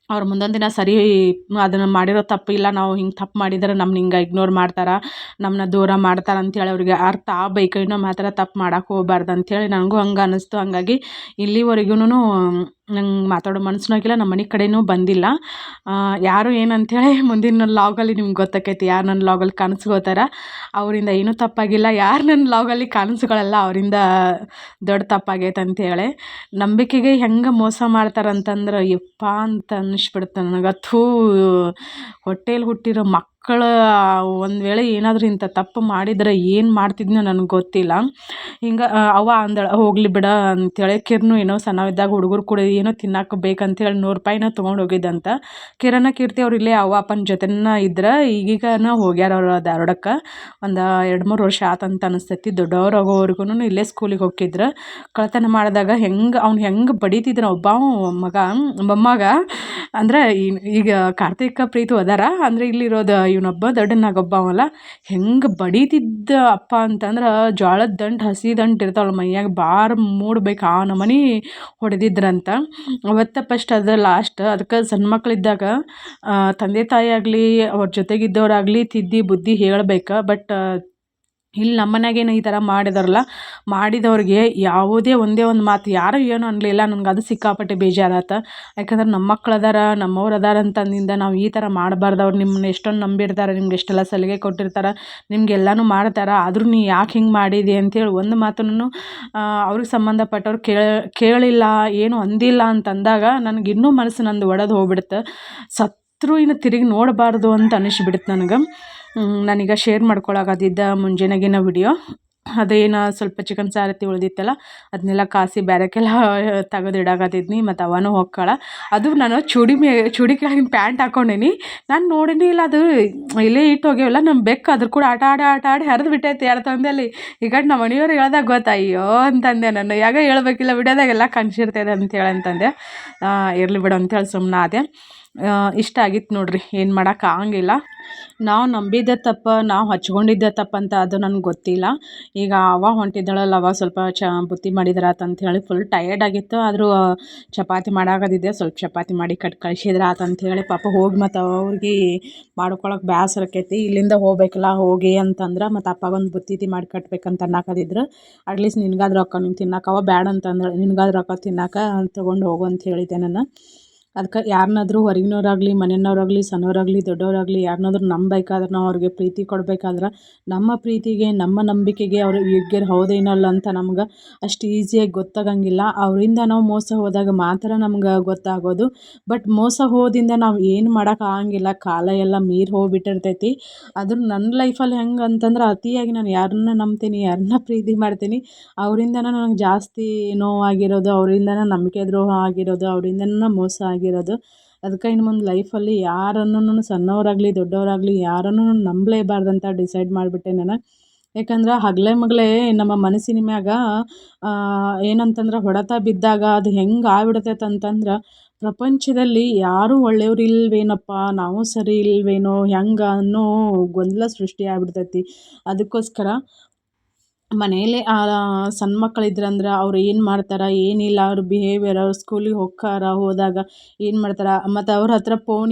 ಅವ್ರು ಮುಂದೊಂದು ದಿನ ಸರಿ ಅದನ್ನು ಮಾಡಿರೋ ತಪ್ಪಿಲ್ಲ ನಾವು ಹಿಂಗೆ ತಪ್ಪು ಮಾಡಿದ್ರೆ ನಮ್ಮನ್ನ ಹಿಂಗೆ ಇಗ್ನೋರ್ ಮಾಡ್ತಾರೆ ನಮ್ಮನ್ನ ದೂರ ಮಾಡ್ತಾರೆ ಅಂಥೇಳಿ ಅವ್ರಿಗೆ ಅರ್ಥ ಆಗ್ಬೇಕು ಇನ್ನೂ ಮಾತ್ರ ತಪ್ಪು ಮಾಡೋಕೆ ಹೋಗ್ಬಾರ್ದು ಅಂಥೇಳಿ ನನಗೂ ಹಂಗೆ ಅನ್ನಿಸ್ತು ಹಾಗಾಗಿ ಇಲ್ಲಿವರೆಗೂ ನಂಗೆ ಮಾತಾಡೋ ಮನಸ್ಸಿನಾಗಿಲ್ಲ ನಮ್ಮ ಮನೆ ಕಡೆಯೂ ಬಂದಿಲ್ಲ ಯಾರು ಏನಂಥೇಳಿ ಮುಂದಿನ ಲಾಗಲ್ಲಿ ನಿಮ್ಗೆ ಗೊತ್ತಾಕೈತಿ ಯಾರು ನನ್ನ ಲಾಗಲ್ಲಿ ಕಾಣಿಸ್ಕೋತಾರ ಅವರಿಂದ ಏನೂ ತಪ್ಪಾಗಿಲ್ಲ ಯಾರು ನನ್ನ ಲಾಗಲ್ಲಿ ಕಾಣಿಸ್ಕೊಳ್ಳಲ್ಲ ಅವರಿಂದ ದೊಡ್ಡ ತಪ್ಪಾಗೈತೆ ಅಂಥೇಳಿ ನಂಬಿಕೆಗೆ ಹೆಂಗೆ ಮೋಸ ಮಾಡ್ತಾರಂತಂದ್ರೆ ಯಪ್ಪ ಅಂತ ಅನ್ನಿಸ್ಬಿಡುತ್ತೆ ನನಗೆ ಹೊಟ್ಟೇಲಿ ಹುಟ್ಟಿರೋ ಮಕ್ಕಳು ಒಂದು ವೇಳೆ ಏನಾದರೂ ಇಂಥ ತಪ್ಪು ಮಾಡಿದರೆ ಏನು ಮಾಡ್ತಿದ್ನೋ ನನಗೆ ಗೊತ್ತಿಲ್ಲ. ಹಿಂಗೆ ಅವ್ವ ಅಂದಳು ಹೋಗಲಿ ಬಿಡ ಅಂತೇಳಿ. ಕಿರ್ನು ಏನೋ ಸಣ್ಣವಿದ್ದಾಗ ಹುಡುಗರು ಕೂಡ ಏನೋ ತಿನ್ನಕ್ಕೆ ಬೇಕಂತೇಳಿ $100 ತೊಗೊಂಡು ಹೋಗಿದ್ದಂತ. ಕಿರಣ ಕೀರ್ತಿ ಅವ್ರು ಇಲ್ಲೇ ಅವ್ವ ಅಪ್ಪನ ಜೊತೆನ ಇದ್ರೆ ಈಗೀಗನ ಹೋಗ್ಯಾರ ಅವ್ರು ಧಾರವಾಡಕ್ಕೆ. ಒಂದು 2-3 ವರ್ಷ ಆತಂತ ಅನಿಸ್ತೈತಿ. ದೊಡ್ಡವ್ರು ಆಗೋವರೆಗೂ ಇಲ್ಲೇ ಸ್ಕೂಲಿಗೆ ಹೋಗಿದ್ರು. ಕಳ್ತನ ಮಾಡಿದಾಗ ಅವ್ನು ಹೆಂಗೆ ಬಡಿತಿದ್ರು ಒಬ್ಬ ಮೊಮ್ಮಗ ಅಂದ್ರೆ ಈಗ ಕಾರ್ತಿಕ ಪ್ರೀತು ಅದಾರ ಅಂದರೆ ಇಲ್ಲಿರೋದು ಇವನೊಬ್ಬ ದೊಡ್ಡನಾಗೊಬ್ಬವಲ್ಲ, ಹೆಂಗೆ ಬಡಿತಿದ್ದ ಅಪ್ಪ ಅಂತಂದ್ರೆ ಜೋಳದ ದಂಟು ಹಸಿ ದಂಟು ಇರ್ತಾವಲ್ಲ ಮೈಯಾಗ ಬಾರ್ ಮೂಡ್ಬೇಕು ಆ ನಮನಿ ಹೊಡೆದಿದ್ರಂತ. ಅವತ್ತ ಫಸ್ಟ್ ಅದು ಲಾಸ್ಟ್. ಅದಕ್ಕೆ ಸಣ್ಣ ಮಕ್ಕಳಿದ್ದಾಗ ತಂದೆ ತಾಯಿ ಆಗಲಿ ಅವ್ರ ಜೊತೆಗಿದ್ದವರಾಗಲಿ ತಿದ್ದಿ ಬುದ್ಧಿ ಹೇಳ್ಬೇಕು. ಬಟ್ ಇಲ್ಲಿ ನಮ್ಮ ಮನ್ಯಾಗೇನು ಈ ಥರ ಮಾಡಿದವ್ರಿಗೆ ಯಾವುದೇ ಒಂದೇ ಒಂದು ಮಾತು ಯಾರೂ ಏನೂ ಅನ್ನಲಿಲ್ಲ. ನನಗೆ ಅದು ಸಿಕ್ಕಾಪಟ್ಟೆ ಬೇಜಾರಾತ. ಯಾಕಂದ್ರೆ ನಮ್ಮ ಮಕ್ಳು ಅದಾರ, ನಮ್ಮವ್ರು ಅದಾರ ಅಂತಂದಿಂದ ನಾವು ಈ ಥರ ಮಾಡಬಾರ್ದು. ಅವ್ರು ನಿಮ್ಮನ್ನ ಎಷ್ಟೊಂದು ನಂಬಿರ್ತಾರೆ, ನಿಮ್ಗೆ ಎಷ್ಟೆಲ್ಲ ಸಲಿಗೆ ಕೊಟ್ಟಿರ್ತಾರೆ, ನಿಮ್ಗೆಲ್ಲನೂ ಮಾಡ್ತಾರೆ, ಆದರೂ ನೀ ಯಾಕೆ ಹಿಂಗೆ ಮಾಡಿದೆ ಅಂತೇಳಿ ಒಂದು ಮಾತನ್ನು ಅವ್ರಿಗೆ ಸಂಬಂಧಪಟ್ಟವ್ರು ಕೇಳಿಲ್ಲ, ಏನು ಅಂದಿಲ್ಲ ಅಂತಂದಾಗ ನನಗೆ ಇನ್ನೂ ಮನಸ್ಸು ನಂದು ಒಡೆದು ಹೋಗ್ಬಿಡುತ್ತೆ. ಸತ್ರು ಇನ್ನು ತಿರುಗಿ ನೋಡಬಾರ್ದು ಅಂತ ಅನ್ನಿಸ್ಬಿಡುತ್ತೆ ನನಗೆ. ನಾನೀಗ ಶೇರ್ ಮಾಡ್ಕೊಳಕತ್ತಿದ್ದ ಮುಂಜಾನೆಗಿನ ವಿಡಿಯೋ ಅದೇನು ಸ್ವಲ್ಪ ಚಿಕನ್ ಸಾರತಿ ಉಳಿದಿತ್ತಲ್ಲ ಅದನ್ನೆಲ್ಲ ಕಾಸಿ ಬೇರೆಕ್ಕೆಲ್ಲ ತೆಗೆದಿಡಕತ್ತಿದ್ನಿ. ಮತ್ತು ಅವನು ಹೋಗ್ಕಳ ಅದು ನಾನು ಚೂಡಿ ಕೆಳಗಿನ ಪ್ಯಾಂಟ್ ಹಾಕ್ಕೊಂಡೀನಿ. ನಾನು ನೋಡಿನಿ ಇಲ್ಲ, ಅದು ಇಲ್ಲೇ ಇಟ್ಟು ಹೋಗ್ಯವಲ್ಲ ನಮ್ಮ ಬೆಕ್ಕು ಅದ್ರ ಕೂಡ ಆಟ ಆಡಿ ಹರಿದು ಬಿಟ್ಟೈತಿ ಎರಡು ತಂದಲ್ಲಿ. ಈಗ ನಮ್ಮ ಮನೆಯವ್ರು ಹೇಳ್ದಾಗ ಗೊತ್ತಾಯ್ಯೋ ಅಂತಂದೆ. ನಾನು ಯಾಗ ಹೇಳ್ಬೇಕಿಲ್ಲ ವಿಡಿಯೋದಾಗೆಲ್ಲ ಕನ್ಸಿರ್ತದೆ ಅಂತೇಳಿ ಅಂತಂದೆ. ಇರಲಿ ಬಿಡು ಅಂತೇಳಿ ಸುಮ್ಮನೆ ಅದೇ. ಇಷ್ಟ ಆಗಿತ್ತು ನೋಡ್ರಿ, ಏನು ಮಾಡೋಕ್ಕಾಗಂಗಿಲ್ಲ. ನಾವು ನಂಬಿದ್ದೆ ತಪ್ಪು, ನಾವು ಹಚ್ಕೊಂಡಿದ್ದೆ ತಪ್ಪಂತ ಅದು ನನಗೆ ಗೊತ್ತಿಲ್ಲ. ಈಗ ಅವ ಹೊಂಟಿದ್ದಳಲ್ಲ, ಅವ ಸ್ವಲ್ಪ ಬುತ್ತಿ ಮಾಡಿದ್ರಾತ ಅಂಥೇಳಿ ಫುಲ್ ಟಯರ್ಡ್ ಆಗಿತ್ತು. ಆದರೂ ಚಪಾತಿ ಮಾಡಾಕತ್ತಿದ್ದೆ, ಸ್ವಲ್ಪ ಚಪಾತಿ ಮಾಡಿ ಕಳಿಸಿದ್ರೆ ಆತಂಥೇಳಿ. ಪಾಪ ಹೋಗಿ ಮತ್ತು ಅವ್ರಿಗೆ ಮಾಡ್ಕೊಳಕ್ಕೆ ಬೇಸರಕ್ಕೈತಿ. ಇಲ್ಲಿಂದ ಹೋಗ್ಬೇಕಲ್ಲ ಹೋಗಿ ಅಂತಂದ್ರೆ ಮತ್ತು ಅಪ್ಪಗೊಂದು ಬುತ್ತಿ ಮಾಡಿ ಕಟ್ಬೇಕಂತ ಅನ್ನಕತ್ತಿದ್ರು. ಅಟ್ಲೀಸ್ಟ್ ನಿನಗಾದ್ರೂ ರೊಕ್ಕ ನೀನು ತಿನ್ನಕ್ಕೆ ಅವ ಬ್ಯಾಡ ಅಂತಂದ್ರೆ ನಿನಗಾದ್ರೂ ರೊಕ್ಕ ತಿನ್ನಕ್ಕೆ ತೊಗೊಂಡು ಹೋಗು ಅಂತ ಹೇಳಿದ್ದೆ ನಾನು. ಅದಕ್ಕೆ ಯಾರನ್ನಾದ್ರೂ ಹೊರಗಿನವ್ರಾಗಲಿ ಮನೆಯವ್ರಾಗಲಿ ಸಣ್ಣವರಾಗಲಿ ದೊಡ್ಡವರಾಗಲಿ ಯಾರನ್ನಾದ್ರೂ ನಂಬಬೇಕಾದ್ರೆ ನಾವು ಅವ್ರಿಗೆ ಪ್ರೀತಿ ಕೊಡ್ಬೇಕಾದ್ರೆ ನಮ್ಮ ಪ್ರೀತಿಗೆ ನಮ್ಮ ನಂಬಿಕೆಗೆ ಅವರು ಯೋಗ್ಯರು ಹೌದೇನಲ್ಲ ಅಂತ ನಮ್ಗೆ ಅಷ್ಟು ಈಸಿಯಾಗಿ ಗೊತ್ತಾಗಂಗಿಲ್ಲ. ಅವರಿಂದ ನಾವು ಮೋಸ ಹೋದಾಗ ಮಾತ್ರ ನಮ್ಗೆ ಗೊತ್ತಾಗೋದು. ಬಟ್ ಮೋಸ ಹೋದಿಂದ ನಾವು ಏನು ಮಾಡೋಕ್ಕಾಗಂಗಿಲ್ಲ, ಕಾಲ ಎಲ್ಲ ಮೀರಿ ಹೋಗ್ಬಿಟ್ಟಿರ್ತೈತಿ. ಆದ್ರೂ ನನ್ನ ಲೈಫಲ್ಲಿ ಹೆಂಗೆ ಅಂತಂದ್ರೆ ಅತಿಯಾಗಿ ನಾನು ಯಾರನ್ನ ನಂಬ್ತೀನಿ, ಯಾರನ್ನ ಪ್ರೀತಿ ಮಾಡ್ತೀನಿ, ಅವರಿಂದನೇ ನನಗೆ ಜಾಸ್ತಿ ನೋವಾಗಿರೋದು, ಅವರಿಂದನೇ ನಂಬಿಕೆ ದ್ರೋಹ ಆಗಿರೋದು, ಅವರಿಂದನೇ ಮೋಸ ಆಗಿರೋದು. ಅದಕ್ಕೆ ಇನ್ನು ಮುಂದೆ ಲೈಫಲ್ಲಿ ಯಾರನ್ನು ಸಣ್ಣವರಾಗಲಿ ದೊಡ್ಡವರಾಗಲಿ ಯಾರನ್ನು ನಂಬಲೇಬಾರ್ದಂತ ಡಿಸೈಡ್ ಮಾಡಿಬಿಟ್ಟೆ ನಾನು. ಯಾಕಂದ್ರೆ ಹಗಲೇ ಮಗಳೇ ನಮ್ಮ ಮನಸ್ಸಿನ ಮ್ಯಾಗ ಏನಂತಂದ್ರೆ ಹೊಡೆತ ಬಿದ್ದಾಗ ಅದು ಹೆಂಗೆ ಆಗ್ಬಿಡ್ತೈತೆ ಅಂತಂದ್ರೆ ಪ್ರಪಂಚದಲ್ಲಿ ಯಾರೂ ಒಳ್ಳೆಯವ್ರು ಇಲ್ವೇನಪ್ಪ, ನಾವು ಸರಿ ಇಲ್ವೇನೋ ಹೆಂಗೆ ಅನ್ನೋ ಗೊಂದಲ ಸೃಷ್ಟಿ ಆಗ್ಬಿಡ್ತೈತಿ. ಅದಕ್ಕೋಸ್ಕರ ಮನೆಯಲ್ಲೇ ಸಣ್ಣ ಮಕ್ಕಳಿದ್ರಂದ್ರೆ ಅವ್ರು ಏನು ಮಾಡ್ತಾರೆ ಏನಿಲ್ಲ, ಅವ್ರ ಬಿಹೇವಿಯರ್, ಅವ್ರು ಸ್ಕೂಲಿಗೆ ಹೋದಾಗ ಏನು ಮಾಡ್ತಾರೆ. ಮತ್ತು ಅವ್ರ ಹತ್ರ ಫೋನ್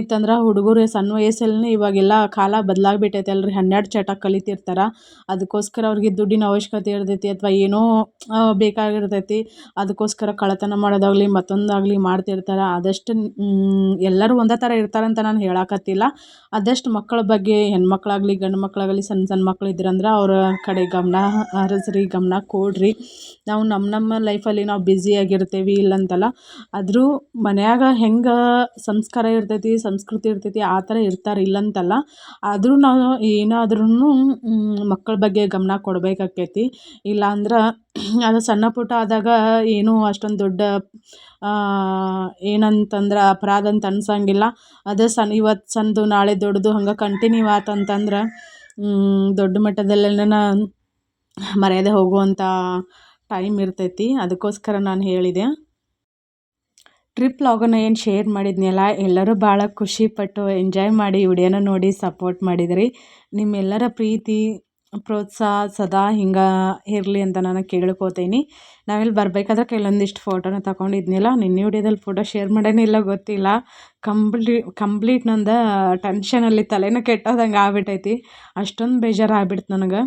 ಇತ್ತಂದ್ರೆ ಹುಡುಗರು ಸಣ್ಣ ವಯಸ್ಸಲ್ಲೇ ಇವಾಗೆಲ್ಲ ಕಾಲ ಬದಲಾಗ್ಬಿಟ್ಟೈತೆ ಅಲ್ರಿ. 12 ಚಟ ಕಲಿತಿರ್ತಾರೆ. ಅದಕ್ಕೋಸ್ಕರ ಅವ್ರಿಗೆ ದುಡ್ಡಿನ ಅವಶ್ಯಕತೆ ಇರ್ತೈತಿ ಅಥವಾ ಏನೋ ಬೇಕಾಗಿರ್ತೈತಿ. ಅದಕ್ಕೋಸ್ಕರ ಕಳ್ಳತನ ಮಾಡೋದಾಗಲಿ ಮತ್ತೊಂದಾಗಲಿ ಮಾಡ್ತಿರ್ತಾರೆ. ಆದಷ್ಟು ಎಲ್ಲರೂ ಒಂದೇ ಥರ ಇರ್ತಾರಂತ ನಾನು ಹೇಳಕತ್ತಿಲ್ಲ. ಆದಷ್ಟು ಮಕ್ಕಳ ಬಗ್ಗೆ ಹೆಣ್ಮಕ್ಳಾಗಲಿ ಗಂಡು ಮಕ್ಕಳಾಗಲಿ ಸಣ್ಣ ಮಕ್ಕಳು ಇದ್ರಂದ್ರೆ ಅವ್ರ ಕಡೆ ಗಮನ ಹರಿಸ್ರಿ, ಗಮನ ಕೊಡ್ರಿ. ನಾವು ನಮ್ಮ ಲೈಫಲ್ಲಿ ನಾವು ಬ್ಯುಸಿಯಾಗಿರ್ತೀವಿ ಇಲ್ಲಂತಲ್ಲ, ಆದರೂ ಮನ್ಯಾಗ ಹೆಂಗೆ ಸಂಸ್ಕಾರ ಇರ್ತೈತಿ ಸಂಸ್ಕೃತಿ ಇರ್ತೈತಿ ಆ ಥರ ಇರ್ತಾರೆ ಇಲ್ಲಂತಲ್ಲ. ಆದರೂ ನಾವು ಏನಾದ್ರೂ ಮಕ್ಕಳ ಬಗ್ಗೆ ಗಮನ ಕೊಡಬೇಕಾಕೈತಿ. ಇಲ್ಲಾಂದ್ರೆ ಅದು ಸಣ್ಣ ಪುಟ್ಟ ಆದಾಗ ಏನೂ ಅಷ್ಟೊಂದು ದೊಡ್ಡ ಏನಂತಂದ್ರೆ ಅಪರಾಧ ಅಂತ ಅನ್ಸಂಗಿಲ್ಲ. ಅದೇ ಇವತ್ತು ಸಣ್ಣದು ನಾಳೆ ದೊಡ್ಡದು ಹಂಗೆ ಕಂಟಿನ್ಯೂ ಆತಂತಂದ್ರೆ ದೊಡ್ಡ ಮಟ್ಟದಲ್ಲೆಲ್ಲ ಮರ್ಯಾದೆ ಹೋಗುವಂಥ ಟೈಮ್ ಇರ್ತೈತಿ. ಅದಕ್ಕೋಸ್ಕರ ನಾನು ಹೇಳಿದೆ. ಟ್ರಿಪ್ ವ್ಲಾಗನ್ನ ಏನು ಶೇರ್ ಮಾಡಿದ್ನಲ್ಲ, ಎಲ್ಲರೂ ಭಾಳ ಖುಷಿಪಟ್ಟು ಎಂಜಾಯ್ ಮಾಡಿ ವಿಡಿಯೋನ ನೋಡಿ ಸಪೋರ್ಟ್ ಮಾಡಿದ್ರಿ. ನಿಮ್ಮೆಲ್ಲರ ಪ್ರೀತಿ ಪ್ರೋತ್ಸಾಹ ಸದಾ ಹಿಂಗೆ ಇರಲಿ ಅಂತ ನಾನು ಕೇಳ್ಕೊತೀನಿ. ನಾವಿಲ್ಲಿ ಬರಬೇಕಾದ್ರೆ ಕೆಲವೊಂದಿಷ್ಟು ಫೋಟೋನ ತಗೊಂಡಿದ್ನಿಲ್ಲ. ನಿನ್ನೆ ವಿಡಿಯೋದಲ್ಲಿ ಫೋಟೋ ಶೇರ್ ಮಾಡೇನಿಲ್ಲ ಗೊತ್ತಿಲ್ಲ. ಕಂಪ್ಲೀಟ್ ನಂದು ಟೆನ್ಷನಲ್ಲಿ ತಲೆನೂ ಕೆಟ್ಟೋದಂಗೆ ಆಗ್ಬಿಟ್ಟೈತಿ. ಅಷ್ಟೊಂದು ಬೇಜಾರು ಆಗ್ಬಿಡ್ತು ನನಗೆ.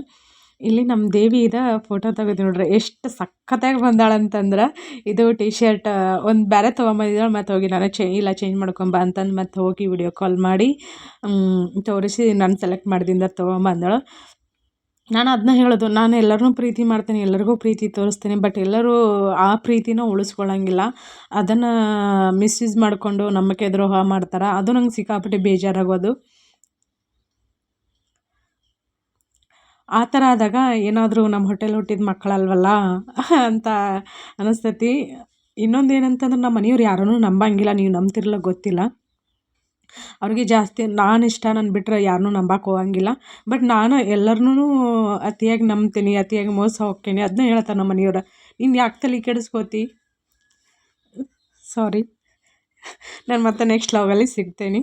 ಇಲ್ಲಿ ನಮ್ಮ ದೇವಿದ ಫೋಟೋ ತೆಗೆದು ನೋಡ್ರಿ ಎಷ್ಟು ಸಖತ್ತಾಗಿ ಬಂದಾಳಂತಂದ್ರೆ, ಇದು ಟಿ ಶರ್ಟ್ ಒಂದು ಬೇರೆ ತೊಗೊಂಬಂದಿದ್ದಾಳೆ. ಮತ್ತು ಹೋಗಿ ನಾನು ಚೇಂಜ್ ಮಾಡ್ಕೊಂಬ ಅಂತಂದು ಮತ್ತು ಹೋಗಿ ವಿಡಿಯೋ ಕಾಲ್ ಮಾಡಿ ತೋರಿಸಿ ನಾನು ಸೆಲೆಕ್ಟ್ ಮಾಡಿದಿಂದ ತೊಗೊಂಬಂದಳು. ನಾನು ಅದನ್ನ ಹೇಳೋದು, ನಾನು ಎಲ್ಲರನ್ನೂ ಪ್ರೀತಿ ಮಾಡ್ತೀನಿ, ಎಲ್ಲರಿಗೂ ಪ್ರೀತಿ ತೋರಿಸ್ತೀನಿ, ಬಟ್ ಎಲ್ಲರೂ ಆ ಪ್ರೀತಿನ ಉಳಿಸ್ಕೊಳ್ಳಂಗಿಲ್ಲ. ಅದನ್ನು ಮಿಸ್ಯೂಸ್ ಮಾಡಿಕೊಂಡು ನಂಬಿಕೆ ದ್ರೋಹ ಮಾಡ್ತಾರೆ. ಅದು ನಂಗೆ ಸಿಕ್ಕಾಪಟ್ಟೆ ಬೇಜಾರಾಗೋದು. ಆ ಥರ ಆದಾಗ ಏನಾದರೂ ನಮ್ಮ ಹೊಟ್ಟೆಲಿ ಹುಟ್ಟಿದ ಮಕ್ಕಳಲ್ವಲ್ಲ ಅಂತ ಅನಿಸ್ತೈತಿ. ಇನ್ನೊಂದು ಏನಂತಂದ್ರೆ ನಮ್ಮ ಮನೆಯವ್ರು ಯಾರನ್ನೂ ನಂಬಂಗಿಲ್ಲ, ನೀವು ನಂಬ್ತಿರಲ್ಲ ಗೊತ್ತಿಲ್ಲ. ಅವ್ರಿಗೆ ಜಾಸ್ತಿ ನಾನು ಇಷ್ಟ, ನಾನು ಬಿಟ್ಟರೆ ಯಾರನ್ನೂ ನಂಬಕ್ಕೆ ಹೋಗಂಗಿಲ್ಲ. ಬಟ್ ನಾನು ಎಲ್ಲರನ್ನೂ ಅತಿಯಾಗಿ ನಂಬ್ತೀನಿ, ಅತಿಯಾಗಿ ಮೋಸ ಹೋಗ್ತೀನಿ. ಅದನ್ನ ಹೇಳ್ತಾರೆ ನಮ್ಮ ಮನೆಯವ್ರು, ನೀನು ಯಾಕೆ ತಲೆ ಕೆಡಿಸ್ಕೋತಿ. ಸಾರಿ, ನಾನು ಮತ್ತೆ ನೆಕ್ಸ್ಟ್ ವ್ಲಾಗಲ್ಲಿ ಸಿಗ್ತೀನಿ.